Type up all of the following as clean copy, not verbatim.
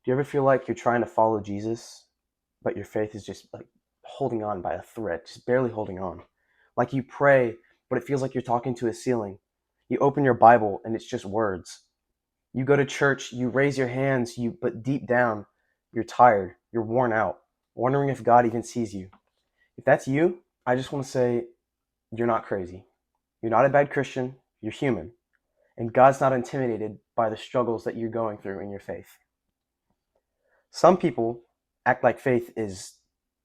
Do you ever feel like you're trying to follow Jesus, but your faith is just like holding on by a thread, just barely holding on? Like you pray, but it feels like you're talking to a ceiling. You open your Bible and it's just words. You go to church, you raise your hands, but deep down, you're tired, you're worn out, wondering if God even sees you. If that's you, I just want to say you're not crazy. You're not a bad Christian, you're human. And God's not intimidated by the struggles that you're going through in your faith. Some people act like faith is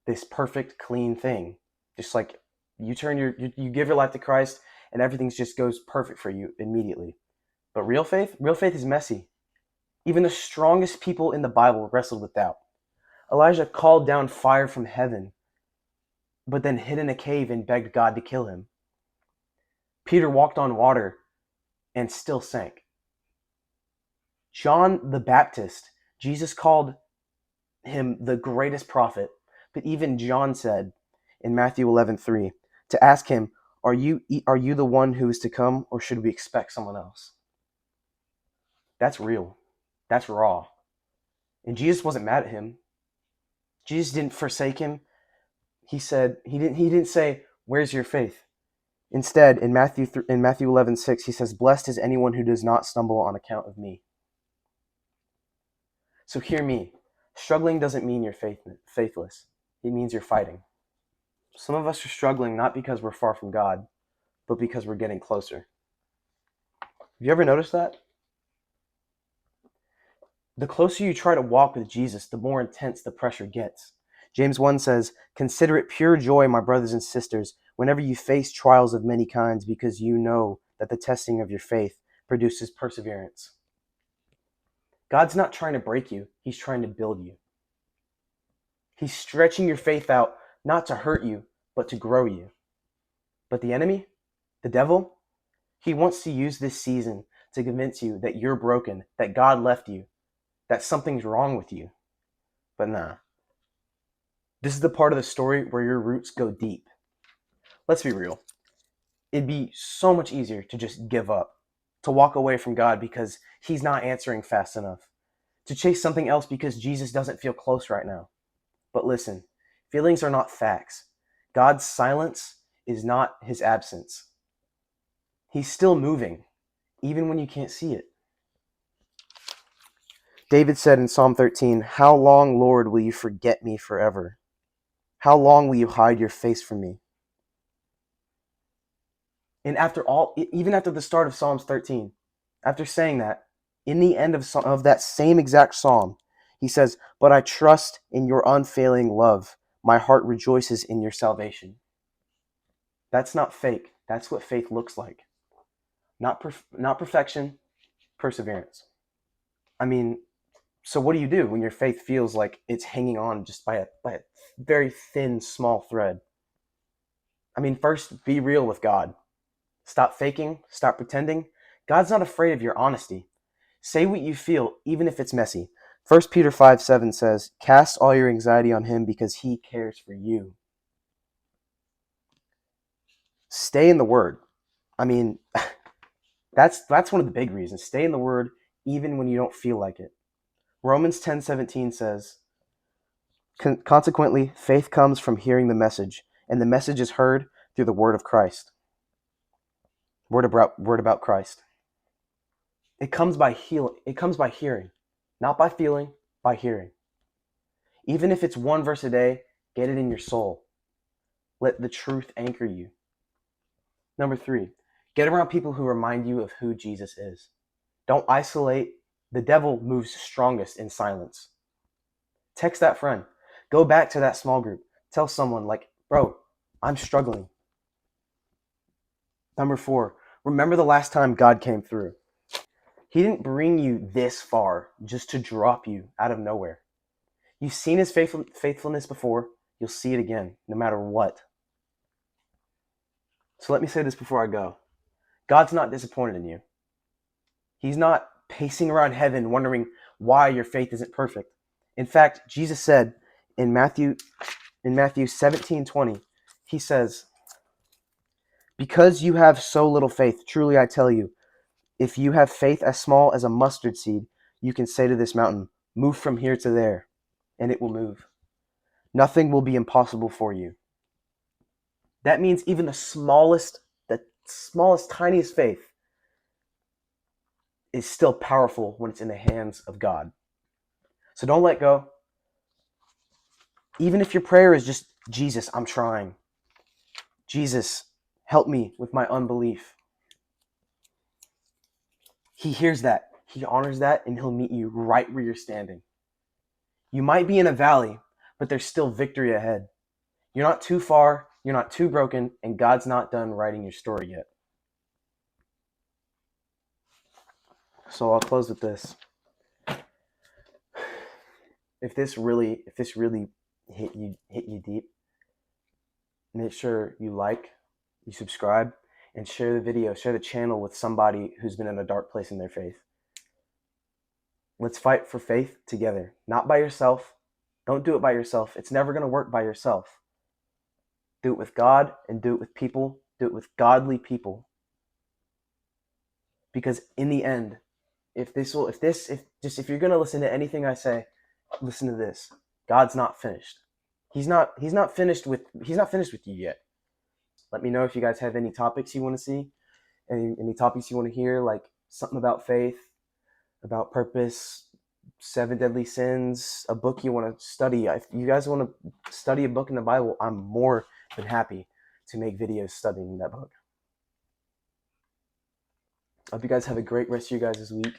this perfect, clean thing. Just like you give your life to Christ and everything just goes perfect for you immediately. But real faith is messy. Even the strongest people in the Bible wrestled with doubt. Elijah called down fire from heaven, but then hid in a cave and begged God to kill him. Peter walked on water and still sank. John the Baptist, Jesus called him the greatest prophet, but even John said in Matthew 11:3 to ask him, are you the one who is to come, or should we expect someone else? That's real. That's raw. And Jesus wasn't mad at him. Jesus didn't forsake him. He didn't say, "Where's your faith?" Instead, in Matthew 11:6, he says, "Blessed is anyone who does not stumble on account of me." So hear me. Struggling doesn't mean you're faithless. It means you're fighting. Some of us are struggling not because we're far from God, but because we're getting closer. Have you ever noticed that? The closer you try to walk with Jesus, the more intense the pressure gets. James 1 says, "Consider it pure joy, my brothers and sisters, whenever you face trials of many kinds, because you know that the testing of your faith produces perseverance." God's not trying to break you, He's trying to build you. He's stretching your faith out, not to hurt you, but to grow you. But the enemy, the devil, he wants to use this season to convince you that you're broken, that God left you, that something's wrong with you. But nah. This is the part of the story where your roots go deep. Let's be real. It'd be so much easier to just give up, to walk away from God because He's not answering fast enough, to chase something else because Jesus doesn't feel close right now. But listen, feelings are not facts. God's silence is not His absence. He's still moving, even when you can't see it. David said in Psalm 13, "How long, Lord, will you forget me forever? How long will you hide your face from me?" And even after the start of Psalms 13, after saying that, in the end of that same exact psalm, he says, "But I trust in your unfailing love. My heart rejoices in your salvation." That's not fake. That's what faith looks like. Not perfection, perseverance. I mean, so what do you do when your faith feels like it's hanging on just by a very thin, small thread? I mean, first, be real with God. Stop faking, stop pretending. God's not afraid of your honesty. Say what you feel, even if it's messy. 1 Peter 5:7 says, "Cast all your anxiety on Him because He cares for you." Stay in the Word. I mean, that's one of the big reasons. Stay in the Word even when you don't feel like it. Romans 10:17 says, "Consequently, faith comes from hearing the message, and the message is heard through the word of Christ." Word about Christ. It comes by hearing, not by feeling, by hearing. Even if it's one verse a day, get it in your soul. Let the truth anchor you. Number 3, get around people who remind you of who Jesus is. Don't isolate. The devil moves strongest in silence. Text that friend. Go back to that small group. Tell someone like, "Bro, I'm struggling." Number 4, remember the last time God came through. He didn't bring you this far just to drop you out of nowhere. You've seen His faithfulness before. You'll see it again, no matter what. So let me say this before I go. God's not disappointed in you. He's not pacing around heaven wondering why your faith isn't perfect. In fact, Jesus said in Matthew 17:20, He says, "Because you have so little faith, truly I tell you, if you have faith as small as a mustard seed, you can say to this mountain, Move from here to there, and it will move. Nothing will be impossible for you. That means even the smallest, tiniest faith is still powerful when it's in the hands of God. So don't let go. Even if your prayer is just, Jesus, I'm trying. Jesus, help me with my unbelief. He hears that. He honors that, and he'll meet you right where you're standing. You might be in a valley, but there's still victory ahead. You're not too far, you're not too broken, and God's not done writing your story yet. So I'll close with this. If this really hit you deep, make sure you like, you subscribe, and share the video, share the channel with somebody who's been in a dark place in their faith. Let's fight for faith together, not by yourself. Don't do it by yourself. It's never going to work by yourself. Do it with God and do it with people. Do it with godly people. Because in the end, if you're going to listen to anything I say, listen to this. God's not finished. He's not finished with you yet. Let me know if you guys have any topics you want to see, any topics you want to hear, like something about faith, about purpose, 7 deadly sins, a book you want to study. If you guys want to study a book in the Bible, I'm more than happy to make videos studying that book. I hope you guys have a great rest of your guys' week.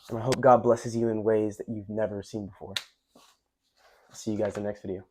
And I hope God blesses you in ways that you've never seen before. See you guys in the next video.